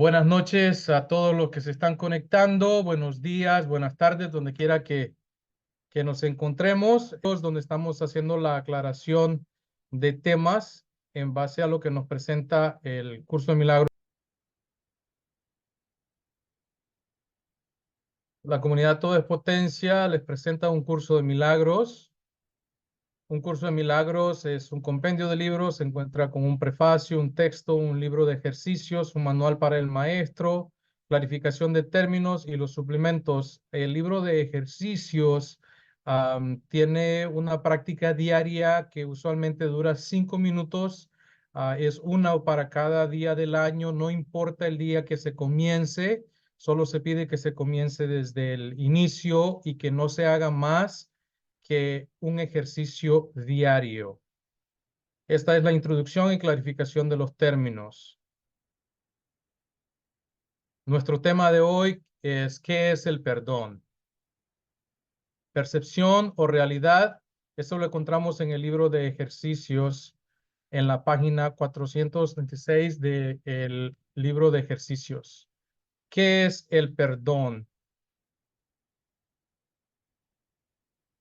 Buenas noches a todos los que se están conectando. Buenos días, buenas tardes, donde quiera que nos encontremos, donde estamos haciendo la aclaración de temas en base a lo que nos presenta el curso de milagros. La comunidad Todo es Potencia les presenta un curso de milagros. Un curso de milagros es un compendio de libros, se encuentra con un prefacio, un texto, un libro de ejercicios, un manual para el maestro, clarificación de términos y los suplementos. El libro de ejercicios tiene una práctica diaria que usualmente dura 5 minutos. Es una para cada día del año, no importa el día que se comience, solo se pide que se comience desde el inicio y que no se haga más que un ejercicio diario. Esta es la introducción y clarificación de los términos. Nuestro tema de hoy es ¿qué es el perdón? Percepción o realidad. Eso lo encontramos en el libro de ejercicios en la página 436 del libro de ejercicios. ¿Qué es el perdón?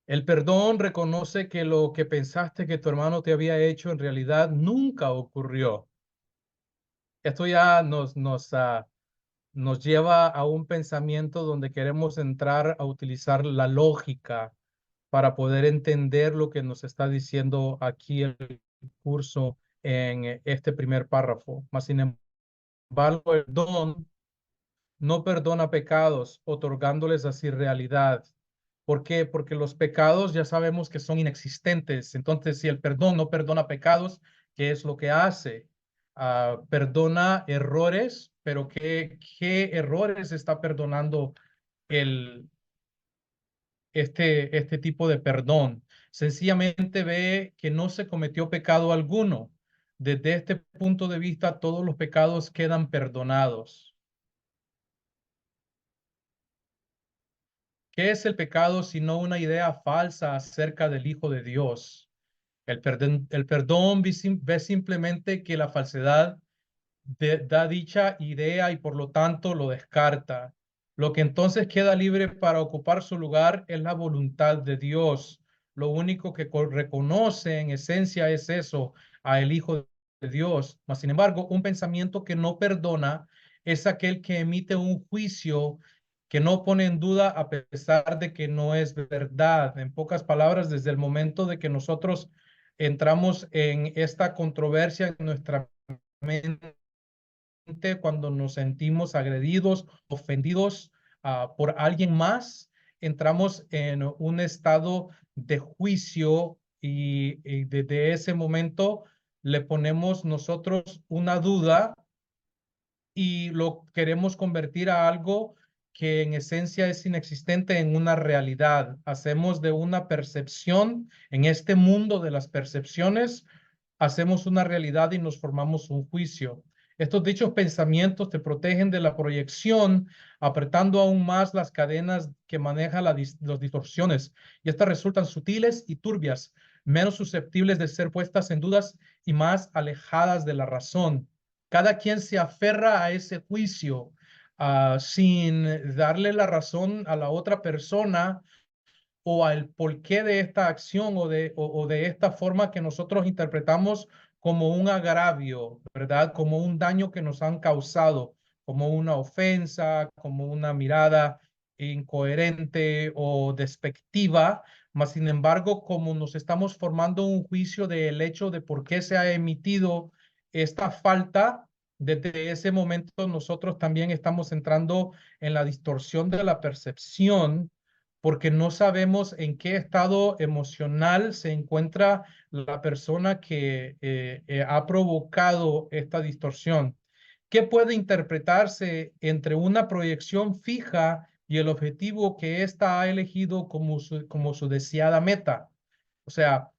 El perdón reconoce que lo que pensaste que tu hermano te había hecho en realidad nunca ocurrió. Esto ya nos lleva a un pensamiento donde queremos entrar a utilizar la lógica para poder entender lo que nos está diciendo aquí el curso en este primer párrafo. Mas, sin embargo, el don no perdona pecados, otorgándoles así realidad. ¿Por qué? Porque los pecados ya sabemos que son inexistentes. Entonces, si el perdón no perdona pecados, ¿qué es lo que hace? Perdona errores, pero ¿qué errores está perdonando el, este tipo de perdón? Sencillamente ve que no se cometió pecado alguno. Desde este punto de vista, todos los pecados quedan perdonados. ¿Qué es el pecado sino una idea falsa acerca del Hijo de Dios? El perdón ve simplemente que la falsedad da dicha idea y por lo tanto lo descarta. Lo que entonces queda libre para ocupar su lugar es la voluntad de Dios. Lo único que reconoce en esencia es eso, a el Hijo de Dios. Mas, sin embargo, un pensamiento que no perdona es aquel que emite un juicio que no pone en duda a pesar de que no es verdad. En pocas palabras, desde el momento de que nosotros entramos en esta controversia en nuestra mente, cuando nos sentimos agredidos, ofendidos por alguien más, entramos en un estado de juicio y desde ese momento le ponemos nosotros una duda y lo queremos convertir a algo que en esencia es inexistente en una realidad. Hacemos de una percepción, en este mundo de las percepciones, hacemos una realidad y nos formamos un juicio. Estos dichos pensamientos te protegen de la proyección, apretando aún más las cadenas que manejan las distorsiones. Y estas resultan sutiles y turbias, menos susceptibles de ser puestas en dudas y más alejadas de la razón. Cada quien se aferra a ese juicio sin darle la razón a la otra persona o al porqué de esta acción o de esta forma que nosotros interpretamos como un agravio, ¿verdad? Como un daño que nos han causado, como una ofensa, como una mirada incoherente o despectiva. Mas, sin embargo, como nos estamos formando un juicio del hecho de por qué se ha emitido esta falta, desde ese momento nosotros también estamos entrando en la distorsión de la percepción porque no sabemos en qué estado emocional se encuentra la persona que ha provocado esta distorsión. ¿Qué puede interpretarse entre una proyección fija y el objetivo que ésta ha elegido como su deseada meta. O sea,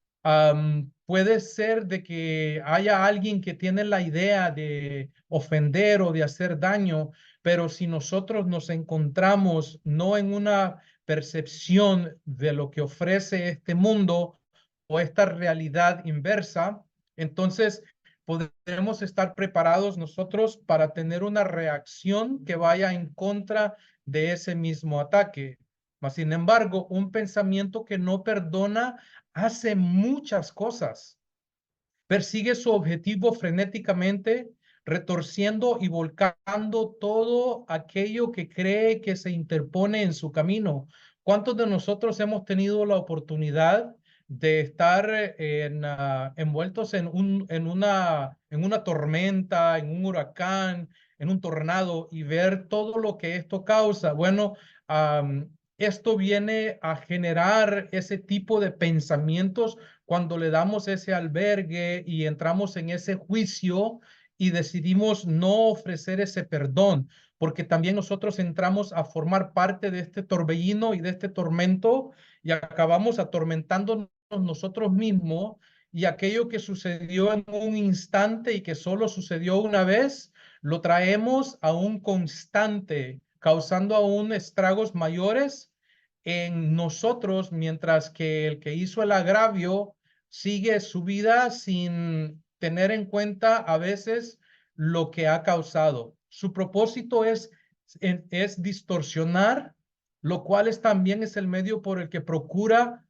puede ser de que haya alguien que tiene la idea de ofender o de hacer daño, pero si nosotros nos encontramos no en una percepción de lo que ofrece este mundo o esta realidad inversa, entonces podemos estar preparados nosotros para tener una reacción que vaya en contra de ese mismo ataque. Mas, sin embargo, un pensamiento que no perdona hace muchas cosas. Persigue su objetivo frenéticamente, retorciendo y volcando todo aquello que cree que se interpone en su camino. ¿Cuántos de nosotros hemos tenido la oportunidad de estar envueltos en una tormenta, en un huracán, en un tornado y ver todo lo que esto causa? Bueno, esto viene a generar ese tipo de pensamientos cuando le damos ese albergue y entramos en ese juicio y decidimos no ofrecer ese perdón, porque también nosotros entramos a formar parte de este torbellino y de este tormento y acabamos atormentándonos nosotros mismos, y aquello que sucedió en un instante y que solo sucedió una vez, lo traemos a un constante, causando aún estragos mayores en nosotros, mientras que el que hizo el agravio sigue su vida sin tener en cuenta a veces lo que ha causado. Su propósito es distorsionar, lo cual también es el medio por el que procura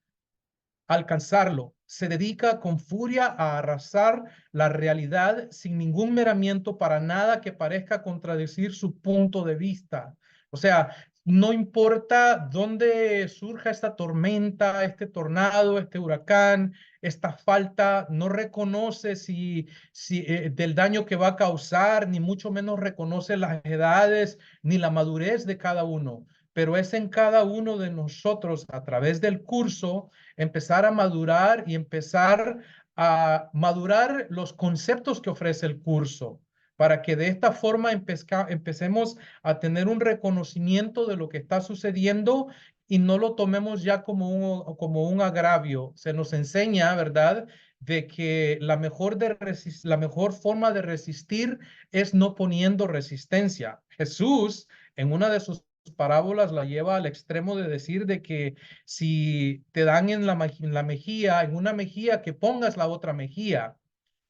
alcanzarlo. Se dedica con furia a arrasar la realidad sin ningún miramiento para nada que parezca contradecir su punto de vista. O sea, no importa dónde surja esta tormenta, este tornado, este huracán, esta falta, no reconoce del daño que va a causar, ni mucho menos reconoce las edades ni la madurez de cada uno. Pero es en cada uno de nosotros, a través del curso, empezar a madurar y empezar a madurar los conceptos que ofrece el curso, para que de esta forma empecemos a tener un reconocimiento de lo que está sucediendo y no lo tomemos ya como un agravio. Se nos enseña, ¿verdad?, de que la mejor forma de resistir es no poniendo resistencia. Jesús, en una de sus parábolas, la lleva al extremo de decir de que si te dan en la mejilla, en una mejilla, que pongas la otra mejilla.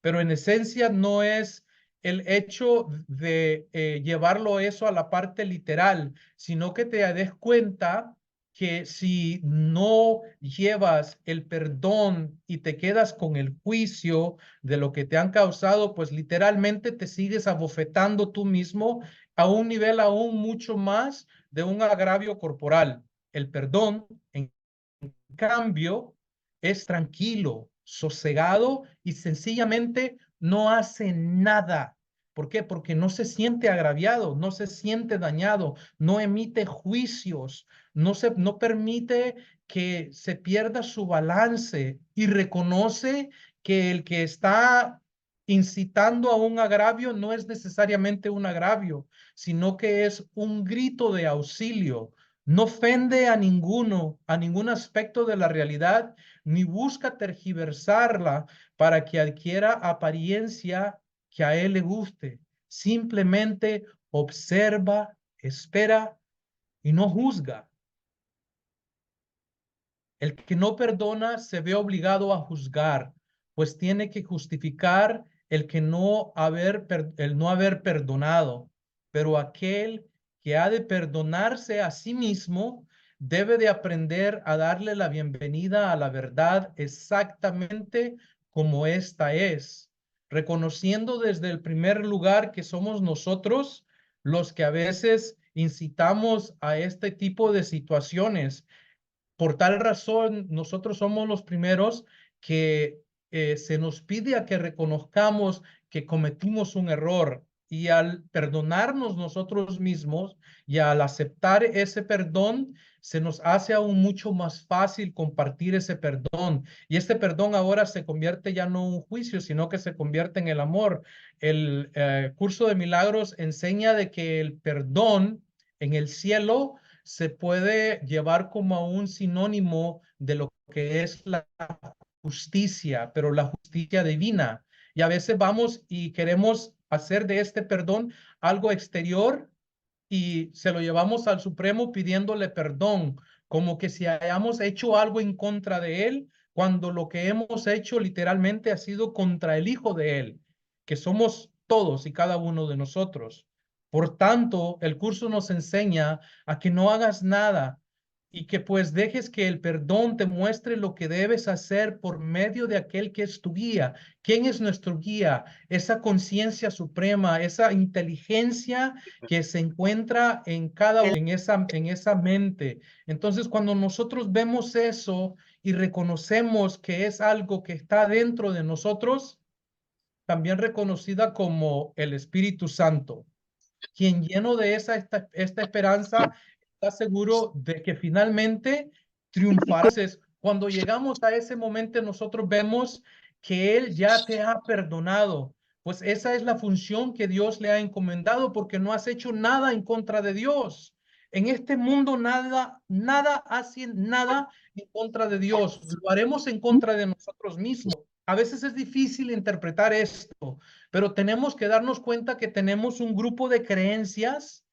Pero en esencia no es el hecho de llevarlo eso a la parte literal, sino que te des cuenta que si no llevas el perdón y te quedas con el juicio de lo que te han causado, pues literalmente te sigues abofetando tú mismo a un nivel aún mucho más de un agravio corporal. El perdón, en cambio, es tranquilo, sosegado y sencillamente no hace nada. ¿Por qué? Porque no se siente agraviado, no se siente dañado, no emite juicios, no permite que se pierda su balance y reconoce que el que está incitando a un agravio no es necesariamente un agravio, sino que es un grito de auxilio. No ofende a ninguno, a ningún aspecto de la realidad, ni busca tergiversarla para que adquiera apariencia que a él le guste. Simplemente observa, espera y no juzga. El que no perdona se ve obligado a juzgar, pues tiene que justificar el no haber perdonado. Pero aquel que ha de perdonarse a sí mismo debe de aprender a darle la bienvenida a la verdad exactamente como ésta es, reconociendo desde el primer lugar que somos nosotros los que a veces incitamos a este tipo de situaciones. Por tal razón, nosotros somos los primeros que se nos pide a que reconozcamos que cometimos un error, y al perdonarnos nosotros mismos y al aceptar ese perdón, se nos hace aún mucho más fácil compartir ese perdón. Y este perdón ahora se convierte ya no en un juicio, sino que se convierte en el amor. El curso de milagros enseña de que el perdón en el cielo se puede llevar como a un sinónimo de lo que es la justicia, pero la justicia divina. Y a veces vamos y queremos hacer de este perdón algo exterior y se lo llevamos al Supremo pidiéndole perdón, como que si hayamos hecho algo en contra de él, cuando lo que hemos hecho literalmente ha sido contra el Hijo de él, que somos todos y cada uno de nosotros. Por tanto, el curso nos enseña a que no hagas nada y que pues dejes que el perdón te muestre lo que debes hacer por medio de aquel que es tu guía. ¿Quién es nuestro guía? Esa conciencia suprema, esa inteligencia que se encuentra en cada uno, en esa mente. Entonces, cuando nosotros vemos eso y reconocemos que es algo que está dentro de nosotros, también reconocida como el Espíritu Santo, quien lleno de esta esperanza está seguro de que finalmente triunfará. Entonces, cuando llegamos a ese momento, nosotros vemos que Él ya te ha perdonado. Pues esa es la función que Dios le ha encomendado porque no has hecho nada en contra de Dios. En este mundo hace nada en contra de Dios. Lo haremos en contra de nosotros mismos. A veces es difícil interpretar esto, pero tenemos que darnos cuenta que tenemos un grupo de creencias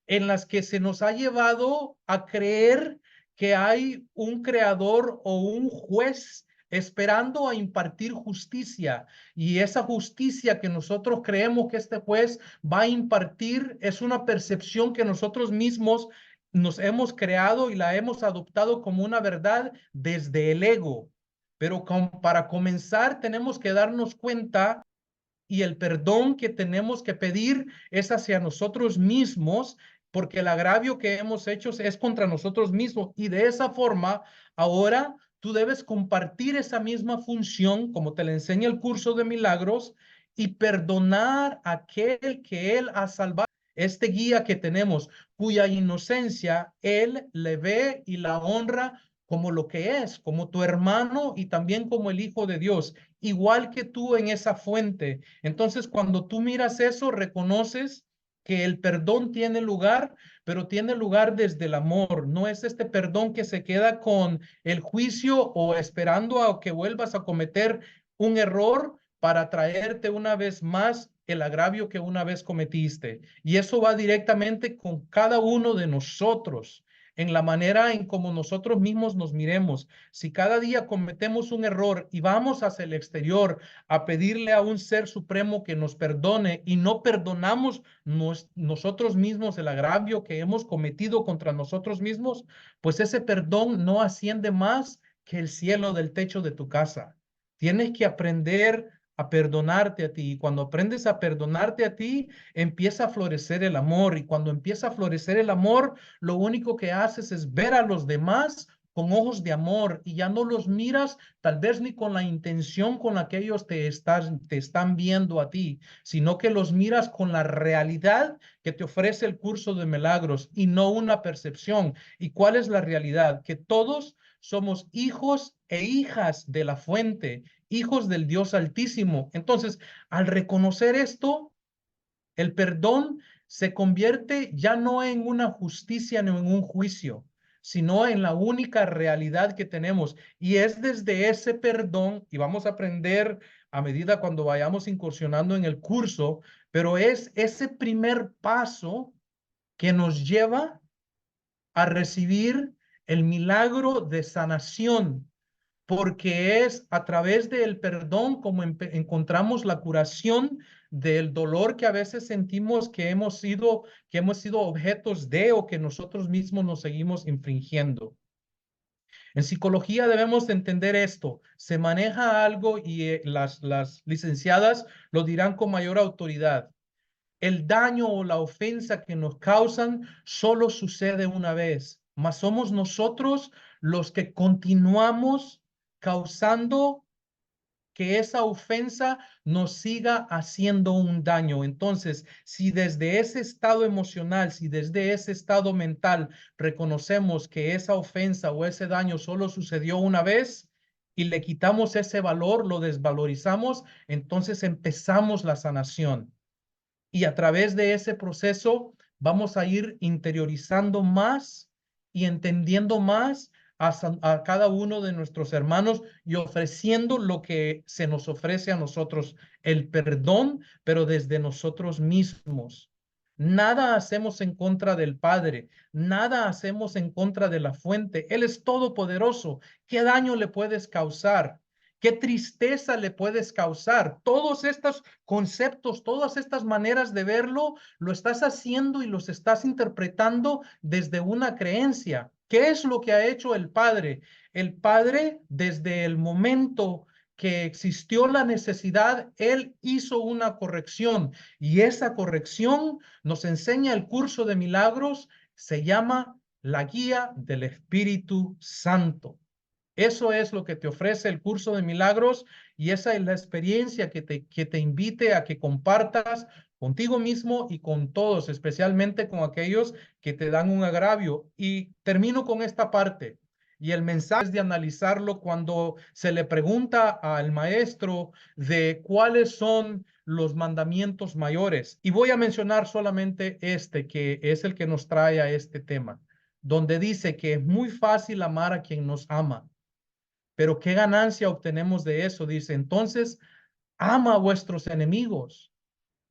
en las que se nos ha llevado a creer que hay un creador o un juez esperando a impartir justicia. Y esa justicia que nosotros creemos que este juez va a impartir es una percepción que nosotros mismos nos hemos creado y la hemos adoptado como una verdad desde el ego. Pero para comenzar tenemos que darnos cuenta y el perdón que tenemos que pedir es hacia nosotros mismos, porque el agravio que hemos hecho es contra nosotros mismos. Y de esa forma, ahora tú debes compartir esa misma función, como te le enseña el curso de milagros, y perdonar a aquel que Él ha salvado. Este guía que tenemos, cuya inocencia Él le ve y la honra como lo que es, como tu hermano y también como el Hijo de Dios, igual que tú en esa fuente. Entonces, cuando tú miras eso, reconoces que el perdón tiene lugar, pero tiene lugar desde el amor. No es este perdón que se queda con el juicio o esperando a que vuelvas a cometer un error para traerte una vez más el agravio que una vez cometiste. Y eso va directamente con cada uno de nosotros, en la manera en como nosotros mismos nos miremos. Si cada día cometemos un error y vamos hacia el exterior a pedirle a un ser supremo que nos perdone y no perdonamos nosotros mismos el agravio que hemos cometido contra nosotros mismos, pues ese perdón no asciende más que el cielo del techo de tu casa. Tienes que aprender a perdonarte a ti. Y cuando aprendes a perdonarte a ti, empieza a florecer el amor. Y cuando empieza a florecer el amor, lo único que haces es ver a los demás con ojos de amor y ya no los miras tal vez ni con la intención con la que ellos te están viendo a ti, sino que los miras con la realidad que te ofrece el curso de milagros y no una percepción. ¿Y cuál es la realidad? Que todos somos hijos e hijas de la fuente, hijos del Dios Altísimo. Entonces, al reconocer esto, el perdón se convierte ya no en una justicia ni en un juicio, sino en la única realidad que tenemos. Y es desde ese perdón, y vamos a aprender a medida cuando vayamos incursionando en el curso, pero es ese primer paso que nos lleva a recibir el milagro de sanación, porque es a través del perdón como encontramos la curación del dolor que a veces sentimos que hemos sido objetos de o que nosotros mismos nos seguimos infringiendo. En psicología debemos entender esto. Se maneja algo y las licenciadas lo dirán con mayor autoridad. El daño o la ofensa que nos causan solo sucede una vez, mas somos nosotros los que continuamos causando que esa ofensa nos siga haciendo un daño. Entonces, si desde ese estado emocional, si desde ese estado mental reconocemos que esa ofensa o ese daño solo sucedió una vez y le quitamos ese valor, lo desvalorizamos, entonces empezamos la sanación. Y a través de ese proceso vamos a ir interiorizando más y entendiendo más a cada uno de nuestros hermanos y ofreciendo lo que se nos ofrece a nosotros, el perdón, pero desde nosotros mismos. Nada hacemos en contra del Padre, nada hacemos en contra de la fuente. Él es todopoderoso. ¿Qué daño le puedes causar? ¿Qué tristeza le puedes causar? Todos estos conceptos, todas estas maneras de verlo, lo estás haciendo y los estás interpretando desde una creencia. ¿Qué es lo que ha hecho el Padre? El Padre, desde el momento que existió la necesidad, Él hizo una corrección y esa corrección nos enseña el curso de milagros, se llama la guía del Espíritu Santo. Eso es lo que te ofrece el curso de milagros y esa es la experiencia que te invite a que compartas contigo mismo y con todos, especialmente con aquellos que te dan un agravio. Y termino con esta parte. Y el mensaje es de analizarlo cuando se le pregunta al maestro de cuáles son los mandamientos mayores. Y voy a mencionar solamente este, que es el que nos trae a este tema, donde dice que es muy fácil amar a quien nos ama. Pero ¿qué ganancia obtenemos de eso? Dice, entonces, ama a vuestros enemigos.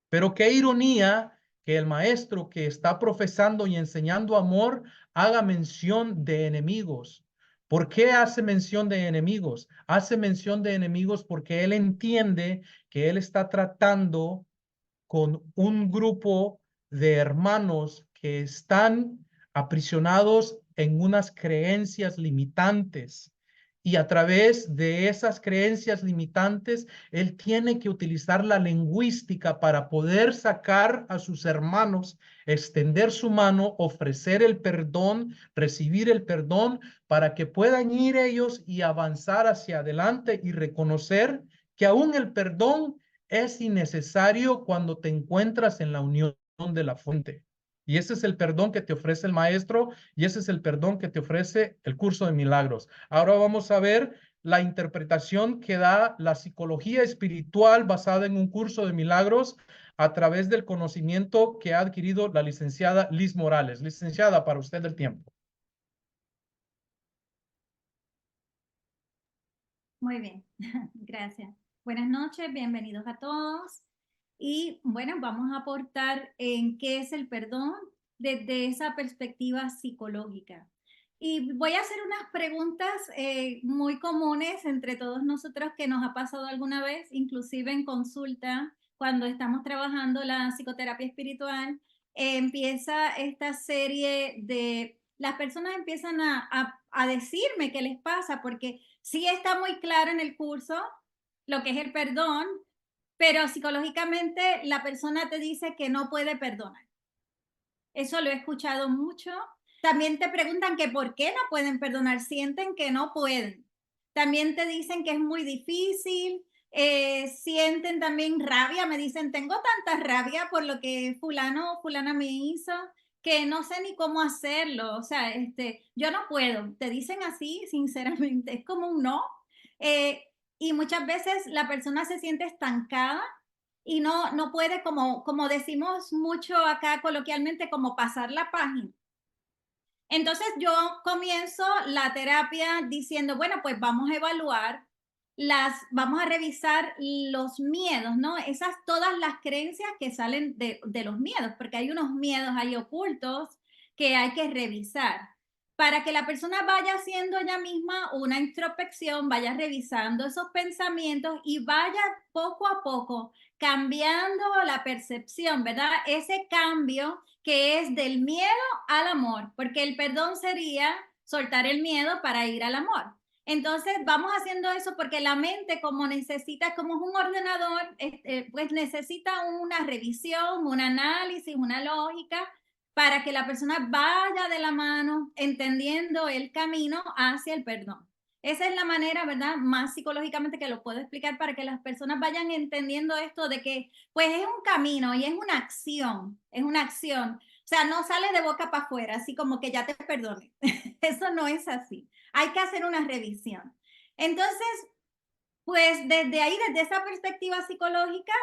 Pero qué ironía que el maestro que está profesando y enseñando amor haga mención de enemigos. ¿Por qué hace mención de enemigos? Hace mención de enemigos porque él entiende que él está tratando con un grupo de hermanos que están aprisionados en unas creencias limitantes. Y a través de esas creencias limitantes, él tiene que utilizar la lingüística para poder sacar a sus hermanos, extender su mano, ofrecer el perdón, recibir el perdón, para que puedan ir ellos y avanzar hacia adelante y reconocer que aún el perdón es innecesario cuando te encuentras en la unión de la fuente. Y ese es el perdón que te ofrece el maestro y ese es el perdón que te ofrece el curso de milagros. Ahora vamos a ver la interpretación que da la psicología espiritual basada en un curso de milagros a través del conocimiento que ha adquirido la licenciada Liz Morales. Licenciada, para usted el tiempo. Muy bien, gracias. Buenas noches, bienvenidos a todos. Y bueno, vamos a aportar en qué es el perdón desde esa perspectiva psicológica. Y voy a hacer unas preguntas muy comunes entre todos nosotros que nos ha pasado alguna vez, inclusive en consulta, cuando estamos trabajando la psicoterapia espiritual, empieza esta serie de, las personas empiezan a decirme qué les pasa, porque sí está muy claro en el curso lo que es el perdón, pero psicológicamente la persona te dice que no puede perdonar. Eso lo he escuchado mucho. También te preguntan que por qué no pueden perdonar, sienten que no pueden. También te dicen que es muy difícil, sienten también rabia, me dicen, tengo tanta rabia por lo que fulano o fulana me hizo, que no sé ni cómo hacerlo, o sea, yo no puedo, te dicen así, sinceramente, es como un no. Eh, y muchas veces la persona se siente estancada y no puede, como decimos mucho acá coloquialmente, como pasar la página. Entonces yo comienzo la terapia diciendo, bueno, pues vamos a evaluar vamos a revisar los miedos, ¿no? Todas las creencias que salen de los miedos, porque hay unos miedos ahí ocultos que hay que revisar para que la persona vaya haciendo ella misma una introspección, vaya revisando esos pensamientos y vaya poco a poco cambiando la percepción, ¿verdad? Ese cambio que es del miedo al amor, porque el perdón sería soltar el miedo para ir al amor. Entonces vamos haciendo eso porque la mente como necesita, como es un ordenador, pues necesita una revisión, un análisis, una lógica para que la persona vaya de la mano entendiendo el camino hacia el perdón. Esa es la manera, ¿verdad? Más psicológicamente que lo puedo explicar para que las personas vayan entendiendo esto de que pues es un camino y es una acción, es una acción. O sea, no sale de boca para afuera, así como que ya te perdone. Eso no es así. Hay que hacer una revisión. Entonces, pues desde ahí, desde esa perspectiva psicológica,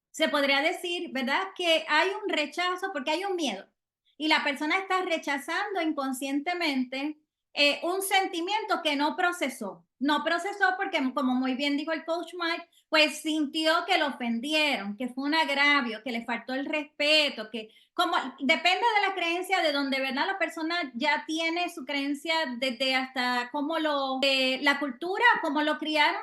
se podría decir, ¿verdad? Que hay un rechazo porque hay un miedo. y la persona está rechazando inconscientemente un sentimiento que no procesó. No procesó porque, como muy bien dijo el coach Mike, pues sintió que lo ofendieron, que fue un agravio, que le faltó el respeto, que como depende de la creencia de donde, ¿verdad? La persona ya tiene su creencia desde hasta cómo la cultura, cómo lo criaron,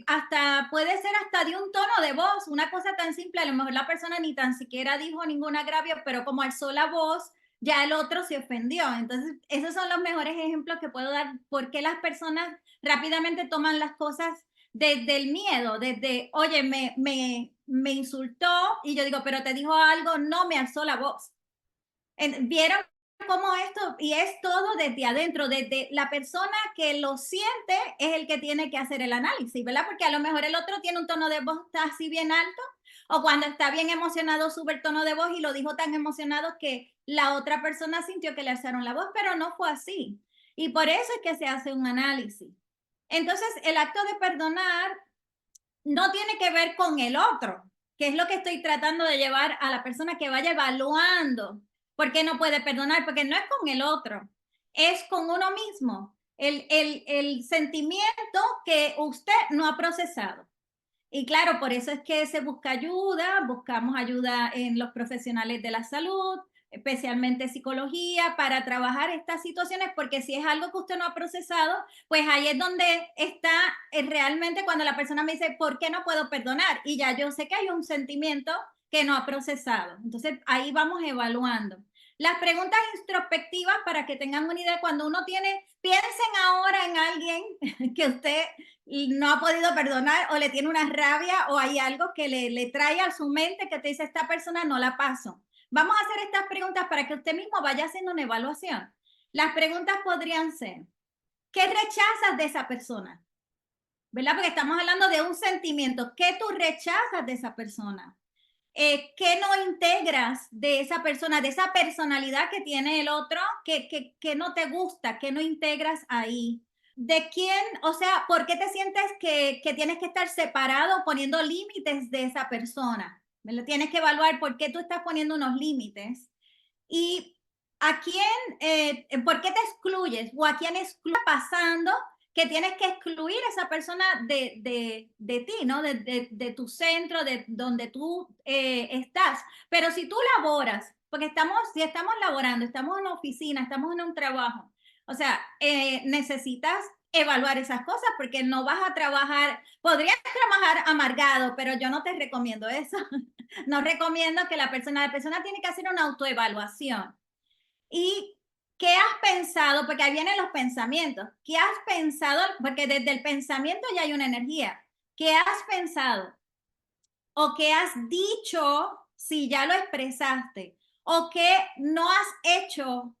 hasta puede ser hasta de un tono de voz, una cosa tan simple, a lo mejor la persona ni tan siquiera dijo ningún agravio, pero como alzó la voz, ya el otro se ofendió. Entonces, esos son los mejores ejemplos que puedo dar, porque las personas rápidamente toman las cosas desde el miedo, desde, oye, me insultó, y yo digo, pero te dijo algo, no, me alzó la voz. ¿Vieron cómo esto? Y es todo desde adentro, desde la persona que lo siente es el que tiene que hacer el análisis, ¿verdad? Porque a lo mejor el otro tiene un tono de voz así bien alto, o cuando está bien emocionado sube el tono de voz y lo dijo tan emocionado que la otra persona sintió que le alzaron la voz, pero no fue así. Y por eso es que se hace un análisis. Entonces, el acto de perdonar no tiene que ver con el otro, que es lo que estoy tratando de llevar a la persona que vaya evaluando por qué no puede perdonar, porque no es con el otro, es con uno mismo, el sentimiento que usted no ha procesado. Y claro, por eso es que se busca ayuda, buscamos ayuda en los profesionales de la salud, especialmente psicología, para trabajar estas situaciones, porque si es algo que usted no ha procesado, pues ahí es donde está realmente cuando la persona me dice, ¿por qué no puedo perdonar? Y ya yo sé que hay un sentimiento que no ha procesado. Entonces ahí vamos evaluando. Las preguntas introspectivas para que tengan una idea, cuando uno tiene, piensen ahora en alguien que usted no ha podido perdonar o le tiene una rabia o hay algo que le trae a su mente que te dice, esta persona no la paso. Vamos a hacer estas preguntas para que usted mismo vaya haciendo una evaluación. Las preguntas podrían ser, ¿qué rechazas de esa persona? ¿Verdad? Porque estamos hablando de un sentimiento. ¿Qué tú rechazas de esa persona? ¿Qué no integras de esa persona, de esa personalidad que tiene el otro, que no te gusta, que no integras ahí? ¿De quién, o sea, por qué te sientes que tienes que estar separado poniendo límites de esa persona? ¿Verdad? Tienes que evaluar por qué tú estás poniendo unos límites y a quién, por qué te excluyes o a quién excluyes pasando que tienes que excluir a esa persona de ti, ¿no? De tu centro, de donde tú estás. Pero si tú laboras, porque si estamos laborando, estamos en una oficina, estamos en un trabajo, o sea, necesitas evaluar esas cosas porque no vas a trabajar, podrías trabajar amargado, pero yo no te recomiendo eso. No recomiendo que la persona tiene que hacer una autoevaluación. ¿Y qué has pensado? Porque ahí vienen los pensamientos. ¿Qué has pensado? Porque desde el pensamiento ya hay una energía. ¿Qué has pensado? ¿O qué has dicho si ya lo expresaste? ¿O qué no has hecho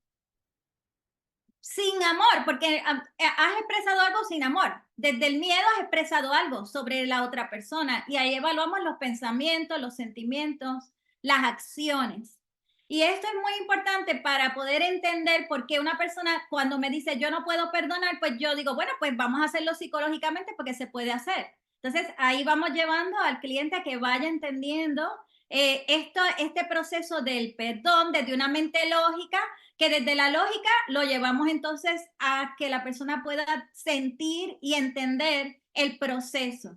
sin amor? Porque has expresado algo sin amor. Desde el miedo has expresado algo sobre la otra persona. Y ahí evaluamos los pensamientos, los sentimientos, las acciones. Y esto es muy importante para poder entender por qué una persona cuando me dice yo no puedo perdonar, pues yo digo, bueno, pues vamos a hacerlo psicológicamente porque se puede hacer. Entonces ahí vamos llevando al cliente a que vaya entendiendo este proceso del perdón desde una mente lógica, que desde la lógica lo llevamos entonces a que la persona pueda sentir y entender el proceso.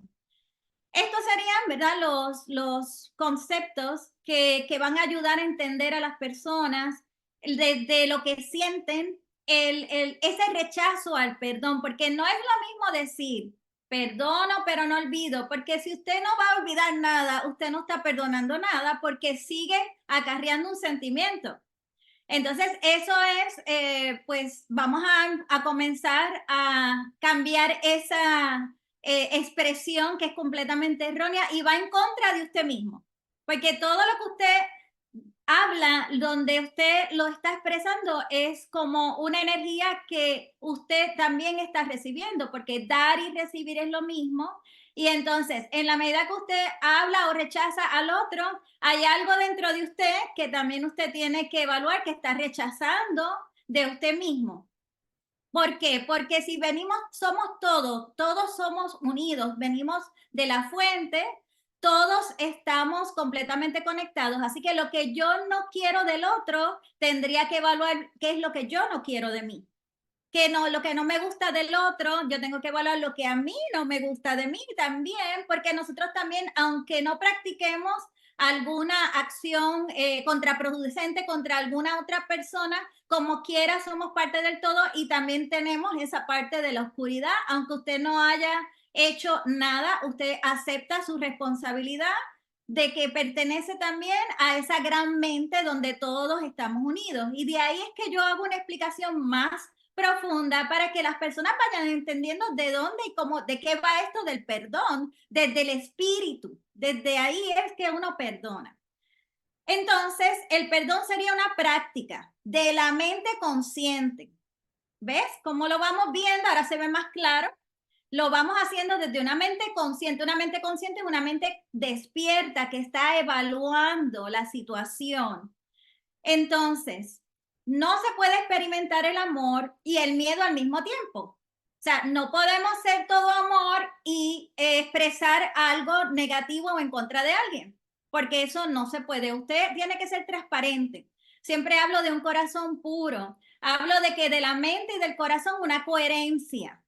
Estos serían, ¿verdad? Los conceptos que van a ayudar a entender a las personas de lo que sienten, ese rechazo al perdón, porque no es lo mismo decir, perdono, pero no olvido, porque si usted no va a olvidar nada, usted no está perdonando nada, porque sigue acarreando un sentimiento. Entonces, eso es, pues vamos a comenzar a cambiar esa expresión que es completamente errónea y va en contra de usted mismo. Porque todo lo que usted habla, donde usted lo está expresando, es como una energía que usted también está recibiendo, porque dar y recibir es lo mismo. Y entonces, en la medida que usted habla o rechaza al otro, hay algo dentro de usted que también usted tiene que evaluar que está rechazando de usted mismo. ¿Por qué? Porque si venimos, somos todos somos unidos, venimos de la fuente, todos estamos completamente conectados, así que lo que yo no quiero del otro, tendría que evaluar qué es lo que yo no quiero de mí. Que no, lo que no me gusta del otro, yo tengo que evaluar lo que a mí no me gusta de mí también, porque nosotros también, aunque no practiquemos alguna acción contraproducente contra alguna otra persona, como quiera somos parte del todo y también tenemos esa parte de la oscuridad, aunque usted no haya hecho nada, usted acepta su responsabilidad de que pertenece también a esa gran mente donde todos estamos unidos. Y de ahí es que yo hago una explicación más profunda para que las personas vayan entendiendo de dónde y cómo, de qué va esto del perdón, desde el espíritu. Desde ahí es que uno perdona. Entonces, el perdón sería una práctica de la mente consciente. ¿Ves cómo lo vamos viendo? Ahora se ve más claro. Lo vamos haciendo desde una mente consciente. Una mente consciente es una mente despierta que está evaluando la situación. Entonces, no se puede experimentar el amor y el miedo al mismo tiempo. O sea, no podemos ser todo amor y expresar algo negativo o en contra de alguien, porque eso no se puede. Usted tiene que ser transparente. Siempre hablo de un corazón puro. Hablo de que de la mente y del corazón una coherencia.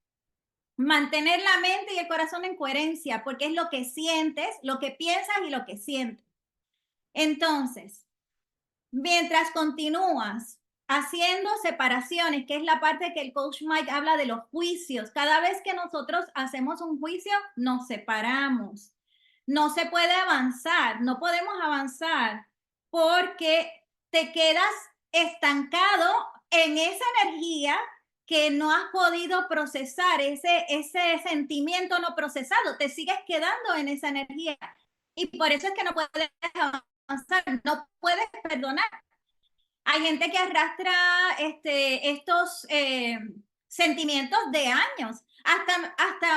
Mantener la mente y el corazón en coherencia, porque es lo que sientes, lo que piensas y lo que sientes. Entonces, mientras continúas haciendo separaciones, que es la parte que el coach Mike habla de los juicios, cada vez que nosotros hacemos un juicio, nos separamos. No se puede avanzar, no podemos avanzar porque te quedas estancado en esa energía que no has podido procesar, ese sentimiento no procesado, te sigues quedando en esa energía. Y por eso es que no puedes avanzar, no puedes perdonar. Hay gente que arrastra estos sentimientos de años.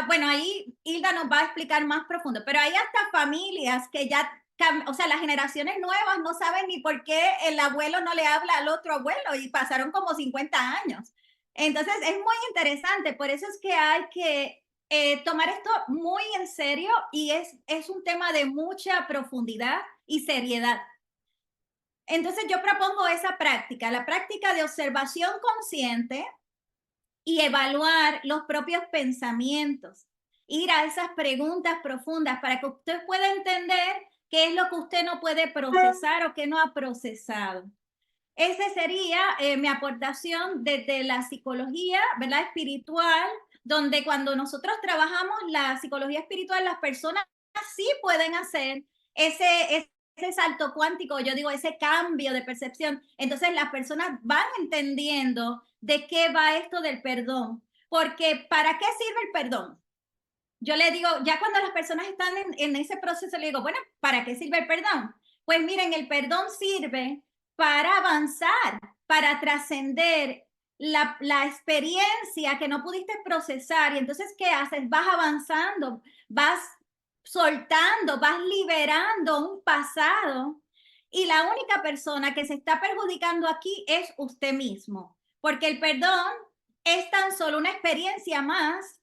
Bueno, ahí Hilda nos va a explicar más profundo, pero hay hasta familias que ya, o sea, las generaciones nuevas no saben ni por qué el abuelo no le habla al otro abuelo y pasaron como 50 años. Entonces, es muy interesante, por eso es que hay que tomar esto muy en serio y es un tema de mucha profundidad y seriedad. Entonces yo propongo esa práctica, la práctica de observación consciente y evaluar los propios pensamientos, ir a esas preguntas profundas para que usted pueda entender qué es lo que usted no puede procesar o qué no ha procesado. Esa sería mi aportación desde la psicología, ¿verdad? Espiritual, donde cuando nosotros trabajamos la psicología espiritual, las personas sí pueden hacer ese salto cuántico, yo digo, ese cambio de percepción. Entonces las personas van entendiendo de qué va esto del perdón. Porque ¿para qué sirve el perdón? Yo le digo, ya cuando las personas están en ese proceso, le digo, bueno, ¿para qué sirve el perdón? Pues miren, el perdón sirve para avanzar, para trascender la experiencia que no pudiste procesar. Y entonces, ¿qué haces? Vas avanzando, vas soltando, vas liberando un pasado. Y la única persona que se está perjudicando aquí es usted mismo, porque el perdón es tan solo una experiencia más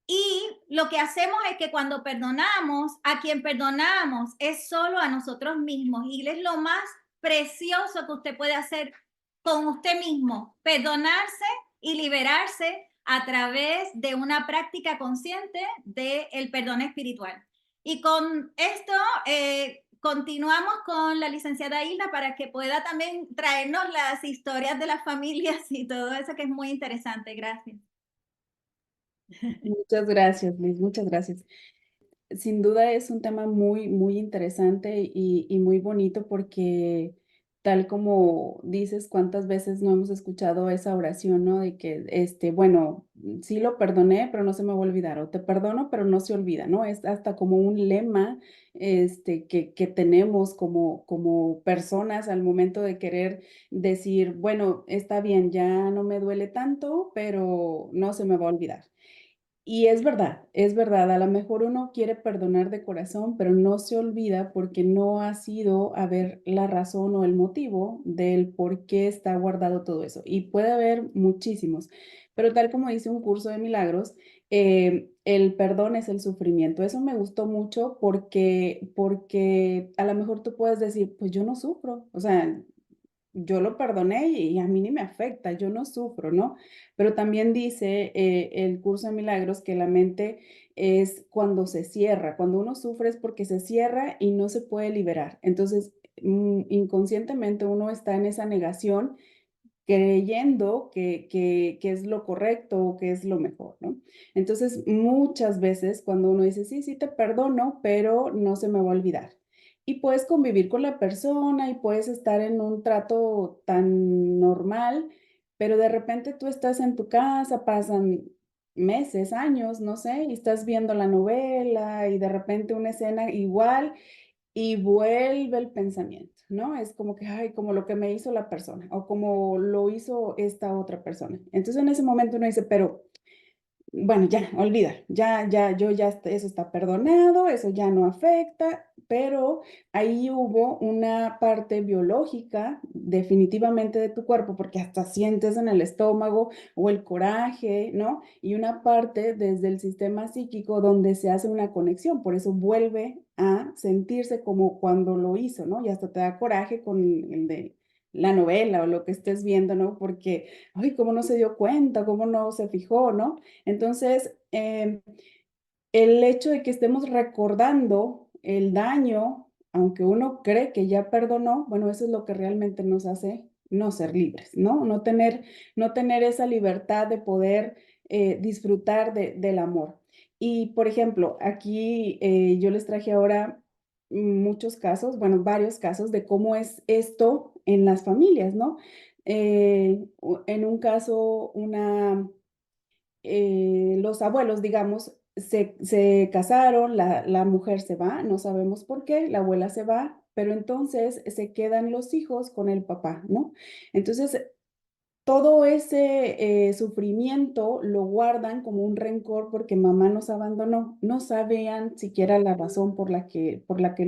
y lo que hacemos es que cuando perdonamos, a quien perdonamos es solo a nosotros mismos. Y es lo más precioso que usted puede hacer con usted mismo, perdonarse y liberarse a través de una práctica consciente del perdón espiritual. Y con esto continuamos con la licenciada Hilda para que pueda también traernos las historias de las familias y todo eso que es muy interesante. Gracias. Muchas gracias, Liz, muchas gracias. Sin duda es un tema muy, muy interesante y muy bonito porque tal como dices, cuántas veces no hemos escuchado esa oración, ¿no? De que, bueno, sí lo perdoné, pero no se me va a olvidar, o te perdono, pero no se olvida, ¿no? Es hasta como un lema, que tenemos como personas al momento de querer decir, bueno, está bien, ya no me duele tanto, pero no se me va a olvidar. Y es verdad, a lo mejor uno quiere perdonar de corazón, pero no se olvida porque no ha sido a ver la razón o el motivo del por qué está guardado todo eso. Y puede haber muchísimos, pero tal como dice un curso de milagros, el perdón es el sufrimiento. Eso me gustó mucho porque a lo mejor tú puedes decir, pues yo no sufro, o sea, yo lo perdoné y a mí ni me afecta, yo no sufro, ¿no? Pero también dice el curso de milagros que la mente es cuando se cierra, cuando uno sufre es porque se cierra y no se puede liberar. Entonces, inconscientemente uno está en esa negación creyendo que es lo correcto o que es lo mejor, ¿no? Entonces, muchas veces cuando uno dice, sí, sí te perdono, pero no se me va a olvidar. Y puedes convivir con la persona y puedes estar en un trato tan normal, pero de repente tú estás en tu casa, pasan meses, años, no sé, y estás viendo la novela y de repente una escena igual y vuelve el pensamiento, ¿no? Es como que, ay, como lo que me hizo la persona o como lo hizo esta otra persona. Entonces en ese momento uno dice, pero bueno, ya, olvida, eso está perdonado, eso ya no afecta, pero ahí hubo una parte biológica definitivamente de tu cuerpo, porque hasta sientes en el estómago o el coraje, ¿no? Y una parte desde el sistema psíquico donde se hace una conexión, por eso vuelve a sentirse como cuando lo hizo, ¿no? Y hasta te da coraje con el de la novela o lo que estés viendo, ¿no? Porque, ay, ¿cómo no se dio cuenta? ¿Cómo no se fijó? ¿No? Entonces, el hecho de que estemos recordando el daño, aunque uno cree que ya perdonó, bueno, eso es lo que realmente nos hace no ser libres, ¿no? No tener esa libertad de poder disfrutar del amor. Y, por ejemplo, aquí yo les traje ahora muchos casos, bueno, varios casos de cómo es esto en las familias, ¿no? En un caso, los abuelos, digamos, se casaron, la mujer se va, no sabemos por qué, la abuela se va, pero entonces se quedan los hijos con el papá, ¿no? Entonces, todo ese sufrimiento lo guardan como un rencor porque mamá nos abandonó. No sabían siquiera la razón por la que por lo que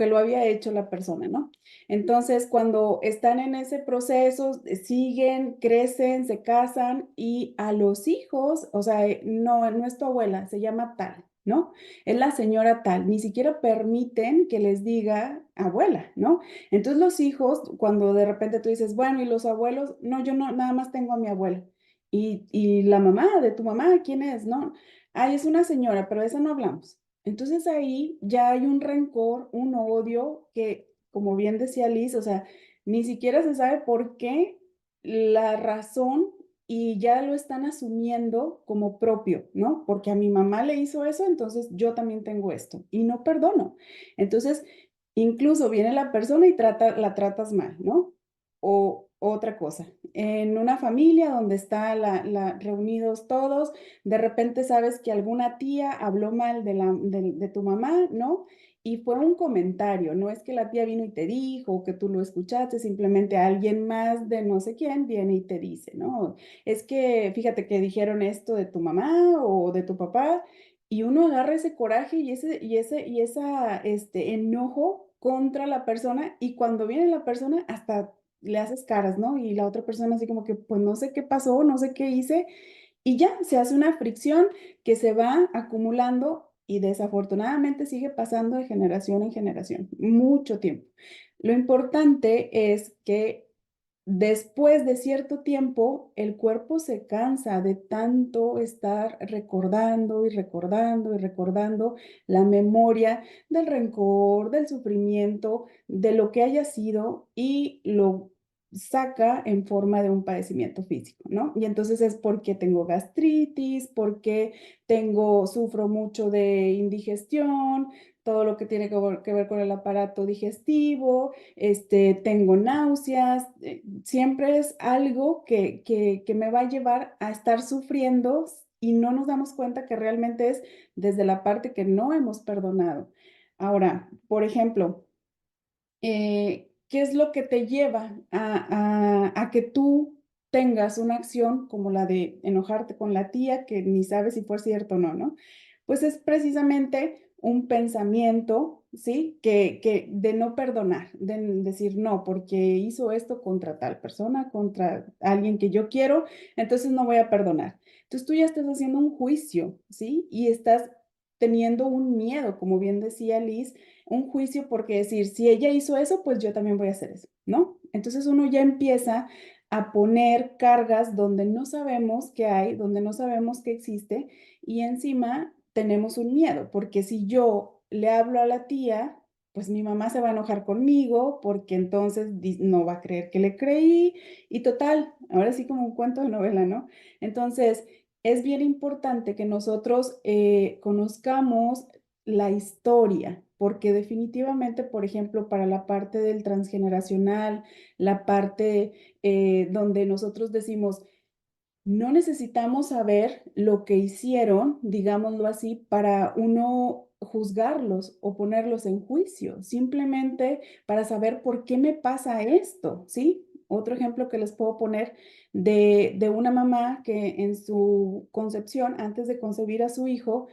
lo había hecho la persona, ¿no? Entonces, cuando están en ese proceso, siguen, crecen, se casan y a los hijos, o sea, no es tu abuela, se llama tal, ¿no? Es la señora tal, ni siquiera permiten que les diga abuela, ¿no? Entonces los hijos, cuando de repente tú dices, bueno, ¿y los abuelos? No, yo no, nada más tengo a mi abuela. Y la mamá de tu mamá, ¿quién es? No, ay, es una señora, pero de esa no hablamos. Entonces ahí ya hay un rencor, un odio que, como bien decía Liz, o sea, ni siquiera se sabe por qué la razón y ya lo están asumiendo como propio, ¿no? Porque a mi mamá le hizo eso, entonces yo también tengo esto y no perdono. Entonces, incluso viene la persona y la tratas mal, ¿no? O otra cosa, en una familia donde está reunidos todos, de repente sabes que alguna tía habló mal de tu mamá, ¿no? Y fue un comentario, no es que la tía vino y te dijo o que tú lo escuchaste, simplemente alguien más de no sé quién viene y te dice, ¿no? Es que fíjate que dijeron esto de tu mamá o de tu papá y uno agarra ese coraje y ese enojo contra la persona y cuando viene la persona hasta le haces caras, ¿no? Y la otra persona así como que, pues no sé qué pasó, no sé qué hice y ya se hace una fricción que se va acumulando y desafortunadamente sigue pasando de generación en generación, mucho tiempo. Lo importante es que después de cierto tiempo, el cuerpo se cansa de tanto estar recordando y recordando y recordando la memoria del rencor, del sufrimiento, de lo que haya sido y lo saca en forma de un padecimiento físico, ¿no? Y entonces es porque tengo gastritis, porque sufro mucho de indigestión, todo lo que tiene que ver con el aparato digestivo, tengo náuseas, siempre es algo que me va a llevar a estar sufriendo y no nos damos cuenta que realmente es desde la parte que no hemos perdonado. Ahora, por ejemplo, ¿qué es lo que te lleva a que tú tengas una acción como la de enojarte con la tía, que ni sabes si fue cierto o no, ¿no? Pues es precisamente un pensamiento, ¿sí? Que de no perdonar, de decir no, porque hizo esto contra tal persona, contra alguien que yo quiero, entonces no voy a perdonar. Entonces tú ya estás haciendo un juicio, ¿sí? Y estás teniendo un miedo, como bien decía Liz, un juicio porque decir, si ella hizo eso, pues yo también voy a hacer eso, ¿no? Entonces uno ya empieza a poner cargas donde no sabemos qué hay, donde no sabemos que existe y encima tenemos un miedo, porque si yo le hablo a la tía, pues mi mamá se va a enojar conmigo porque entonces no va a creer que le creí y total, ahora sí como un cuento de novela, ¿no? Entonces, es bien importante que nosotros conozcamos la historia, porque definitivamente, por ejemplo, para la parte del transgeneracional, la parte donde nosotros decimos, no necesitamos saber lo que hicieron, digámoslo así, para uno juzgarlos o ponerlos en juicio, simplemente para saber por qué me pasa esto, ¿sí? Otro ejemplo que les puedo poner de una mamá que en su concepción, antes de concebir a su hijo,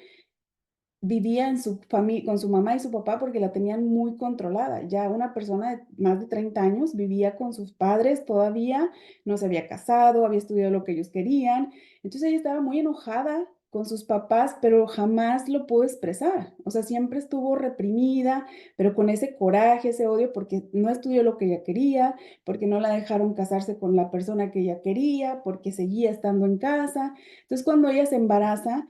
vivía en su familia, con su mamá y su papá porque la tenían muy controlada. Ya una persona de más de 30 años vivía con sus padres todavía, no se había casado, había estudiado lo que ellos querían. Entonces ella estaba muy enojada con sus papás, pero jamás lo pudo expresar. O sea, siempre estuvo reprimida, pero con ese coraje, ese odio, porque no estudió lo que ella quería, porque no la dejaron casarse con la persona que ella quería, porque seguía estando en casa. Entonces cuando ella se embaraza,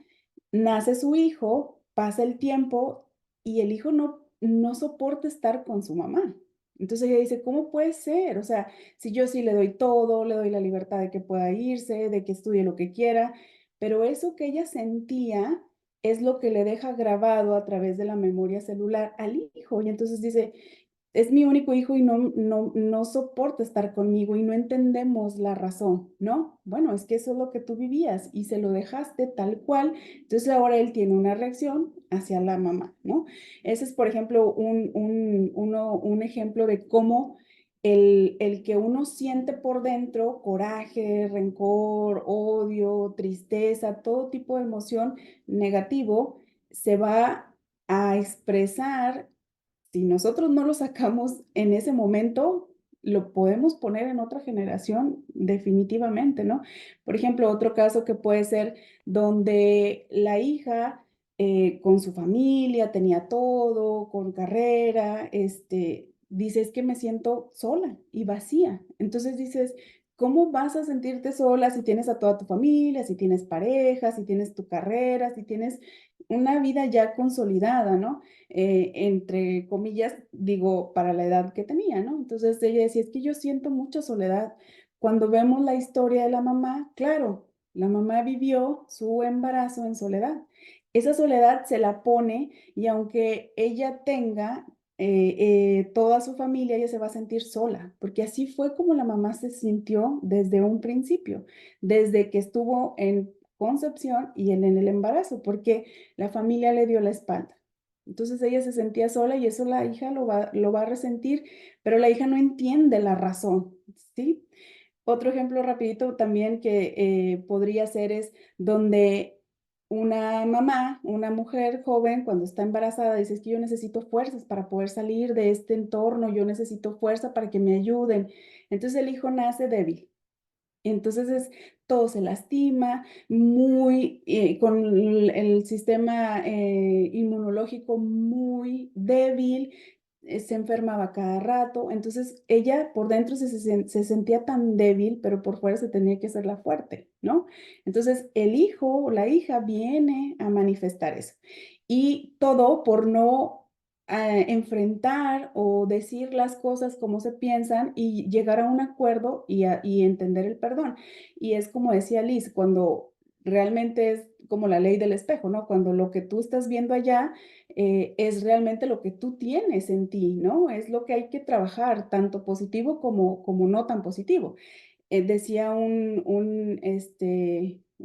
nace su hijo, pasa el tiempo y el hijo no soporta estar con su mamá. Entonces ella dice, ¿cómo puede ser? O sea, si yo sí le doy todo, le doy la libertad de que pueda irse, de que estudie lo que quiera, pero eso que ella sentía es lo que le deja grabado a través de la memoria celular al hijo. Y entonces dice, es mi único hijo y no soporta estar conmigo y no entendemos la razón, ¿no? Bueno, es que eso es lo que tú vivías y se lo dejaste tal cual, entonces ahora él tiene una reacción hacia la mamá, ¿no? Ese es, por ejemplo, un ejemplo de cómo el que uno siente por dentro, coraje, rencor, odio, tristeza, todo tipo de emoción negativo, se va a expresar si nosotros no lo sacamos en ese momento, lo podemos poner en otra generación definitivamente, ¿no? Por ejemplo, otro caso que puede ser donde la hija con su familia tenía todo, con carrera, dice, es que me siento sola y vacía. Entonces dices, ¿cómo vas a sentirte sola si tienes a toda tu familia, si tienes pareja, si tienes tu carrera, si tienes una vida ya consolidada, ¿no? Entre comillas, digo, para la edad que tenía, ¿no? Entonces ella decía, es que yo siento mucha soledad. Cuando vemos la historia de la mamá, claro, la mamá vivió su embarazo en soledad. Esa soledad se la pone y aunque ella tenga toda su familia, ella se va a sentir sola, porque así fue como la mamá se sintió desde un principio, desde que estuvo en concepción y en el embarazo, porque la familia le dio la espalda. Entonces ella se sentía sola y eso la hija lo va a resentir, pero la hija no entiende la razón, ¿sí? Otro ejemplo rapidito también que podría ser es donde una mamá, una mujer joven, cuando está embarazada, dice, es que yo necesito fuerzas para poder salir de este entorno, yo necesito fuerza para que me ayuden. Entonces el hijo nace débil. Entonces todo se lastima, muy, con el sistema inmunológico muy débil, se enfermaba cada rato. Entonces ella por dentro se sentía tan débil, pero por fuera se tenía que hacerla fuerte, ¿no? Entonces el hijo o la hija viene a manifestar eso. Y todo por no enfrentar o decir las cosas como se piensan y llegar a un acuerdo y entender el perdón. Y es como decía Liz, cuando realmente es como la ley del espejo, ¿no? Cuando lo que tú estás viendo allá es realmente lo que tú tienes en ti, ¿no? Es lo que hay que trabajar, tanto positivo como no tan positivo. Decía un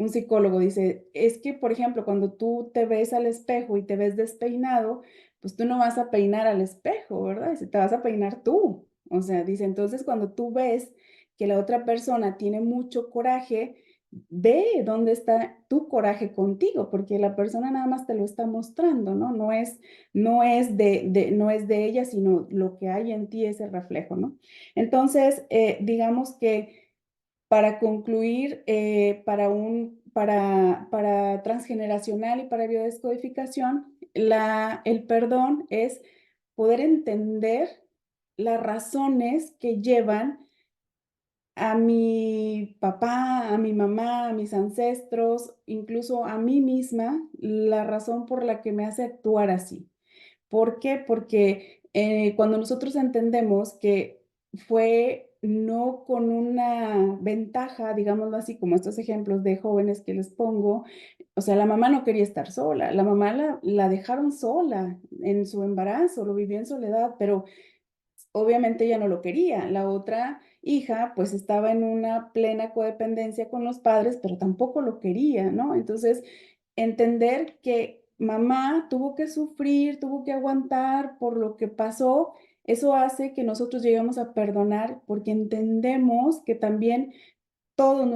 psicólogo, dice, es que, por ejemplo, cuando tú te ves al espejo y te ves despeinado, pues tú no vas a peinar al espejo, ¿verdad? Dice, te vas a peinar tú. O sea, dice, entonces cuando tú ves que la otra persona tiene mucho coraje, ve dónde está tu coraje contigo, porque la persona nada más te lo está mostrando, ¿no? No es de ella, sino lo que hay en ti es el reflejo, ¿no? Entonces, digamos que para concluir, para transgeneracional y para biodescodificación, el perdón es poder entender las razones que llevan a mi papá, a mi mamá, a mis ancestros, incluso a mí misma, la razón por la que me hace actuar así. ¿Por qué? Porque cuando nosotros entendemos que fue no con una ventaja, digámoslo así, como estos ejemplos de jóvenes que les pongo, o sea, la mamá no quería estar sola, la mamá la dejaron sola en su embarazo, lo vivió en soledad, pero obviamente ella no lo quería. La otra hija pues estaba en una plena codependencia con los padres, pero tampoco lo quería, ¿no? Entonces, entender que mamá tuvo que sufrir, tuvo que aguantar por lo que pasó, eso hace que nosotros lleguemos a perdonar porque entendemos que también todos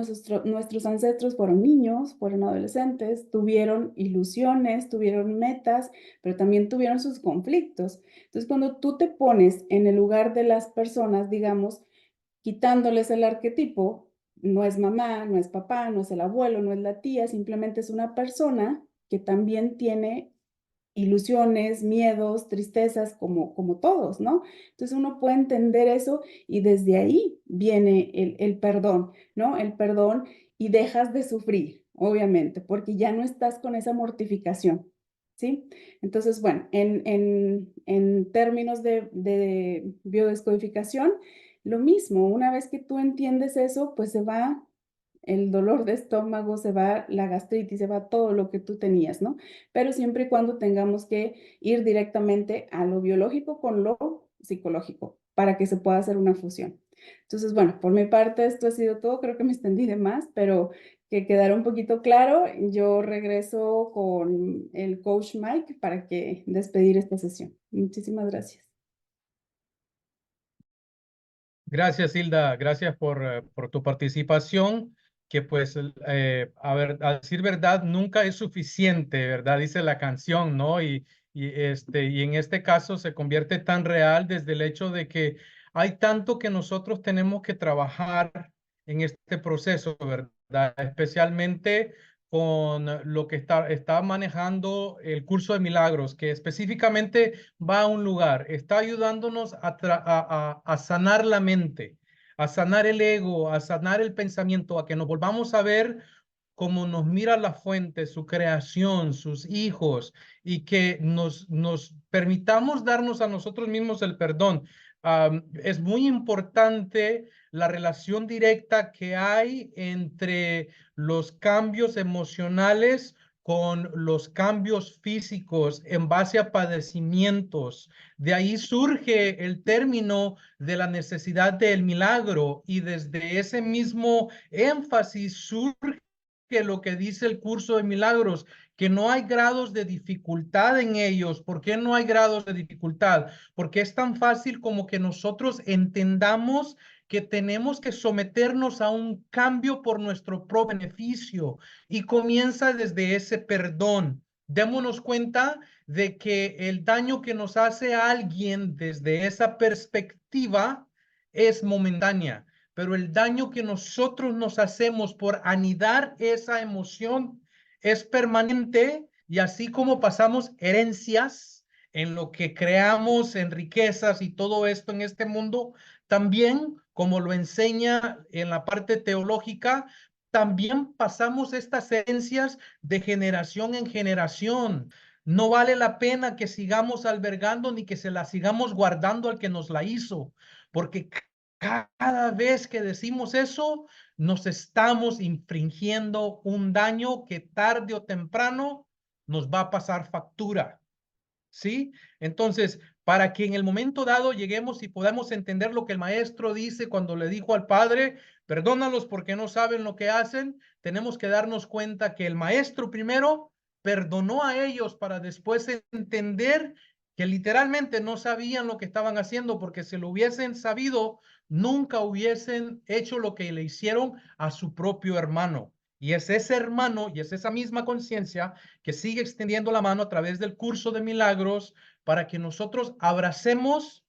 nuestros ancestros fueron niños, fueron adolescentes, tuvieron ilusiones, tuvieron metas, pero también tuvieron sus conflictos. Entonces, cuando tú te pones en el lugar de las personas, digamos, quitándoles el arquetipo, no es mamá, no es papá, no es el abuelo, no es la tía, simplemente es una persona que también tiene ilusiones, miedos, tristezas, como todos, ¿no? Entonces uno puede entender eso y desde ahí viene el perdón, ¿no? El perdón y dejas de sufrir, obviamente, porque ya no estás con esa mortificación, ¿sí? Entonces, bueno, en términos de biodescodificación, lo mismo, una vez que tú entiendes eso, pues se va el dolor de estómago, se va la gastritis, se va todo lo que tú tenías, ¿no? Pero siempre y cuando tengamos que ir directamente a lo biológico con lo psicológico para que se pueda hacer una fusión. Entonces, bueno, por mi parte esto ha sido todo, creo que me extendí de más, pero que quedara un poquito claro, yo regreso con el coach Mike para que despedir esta sesión. Muchísimas gracias. Gracias, Hilda. Gracias por tu participación, que pues, a ver, a decir verdad, nunca es suficiente, ¿verdad? Dice la canción, ¿no? Y en este caso se convierte tan real desde el hecho de que hay tanto que nosotros tenemos que trabajar en este proceso, ¿verdad? Especialmente con lo que está manejando el curso de milagros, que específicamente va a un lugar, está ayudándonos a sanar la mente, a sanar el ego, a sanar el pensamiento, a que nos volvamos a ver como nos mira la fuente, su creación, sus hijos, y que nos permitamos darnos a nosotros mismos el perdón. Es muy importante la relación directa que hay entre los cambios emocionales con los cambios físicos en base a padecimientos. De ahí surge el término de la necesidad del milagro y desde ese mismo énfasis surge lo que dice el curso de milagros, que no hay grados de dificultad en ellos. ¿Por qué no hay grados de dificultad? Porque es tan fácil como que nosotros entendamos que tenemos que someternos a un cambio por nuestro propio beneficio y comienza desde ese perdón. Démonos cuenta de que el daño que nos hace a alguien desde esa perspectiva es momentánea, pero el daño que nosotros nos hacemos por anidar esa emoción es permanente, y así como pasamos herencias en lo que creamos en riquezas y todo esto en este mundo, también, como lo enseña en la parte teológica, también pasamos estas herencias de generación en generación. No vale la pena que sigamos albergando ni que se la sigamos guardando al que nos la hizo, porque cada vez que decimos eso, nos estamos infringiendo un daño que tarde o temprano nos va a pasar factura. ¿Sí? Entonces, para que en el momento dado lleguemos y podamos entender lo que el maestro dice cuando le dijo al padre, perdónalos porque no saben lo que hacen, tenemos que darnos cuenta que el maestro primero perdonó a ellos para después entender que literalmente no sabían lo que estaban haciendo, porque si lo hubiesen sabido, nunca hubiesen hecho lo que le hicieron a su propio hermano. Y es ese hermano y es esa misma conciencia que sigue extendiendo la mano a través del curso de milagros para que nosotros abracemos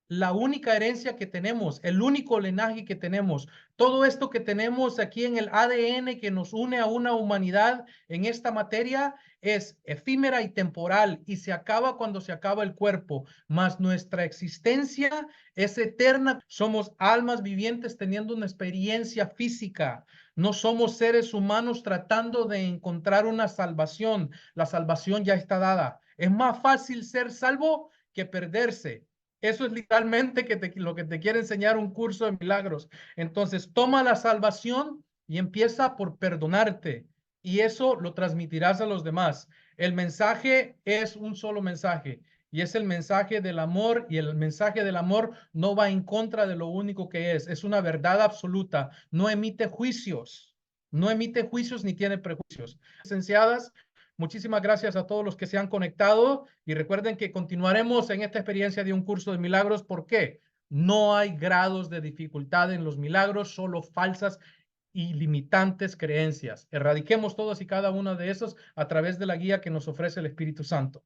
la única herencia que tenemos, el único linaje que tenemos, todo esto que tenemos aquí en el ADN que nos une a una humanidad en esta materia es efímera y temporal y se acaba cuando se acaba el cuerpo, mas nuestra existencia es eterna. Somos almas vivientes teniendo una experiencia física. No somos seres humanos tratando de encontrar una salvación. La salvación ya está dada. Es más fácil ser salvo que perderse. Eso es literalmente lo que te quiere enseñar un curso de milagros. Entonces, toma la salvación y empieza por perdonarte. Y eso lo transmitirás a los demás. El mensaje es un solo mensaje. Y es el mensaje del amor. Y el mensaje del amor no va en contra de lo único que es. Es una verdad absoluta. No emite juicios. No emite juicios ni tiene prejuicios. Licenciadas, muchísimas gracias a todos los que se han conectado y recuerden que continuaremos en esta experiencia de un curso de milagros. ¿Por qué? No hay grados de dificultad en los milagros, solo falsas y limitantes creencias. Erradiquemos todas y cada una de esas a través de la guía que nos ofrece el Espíritu Santo.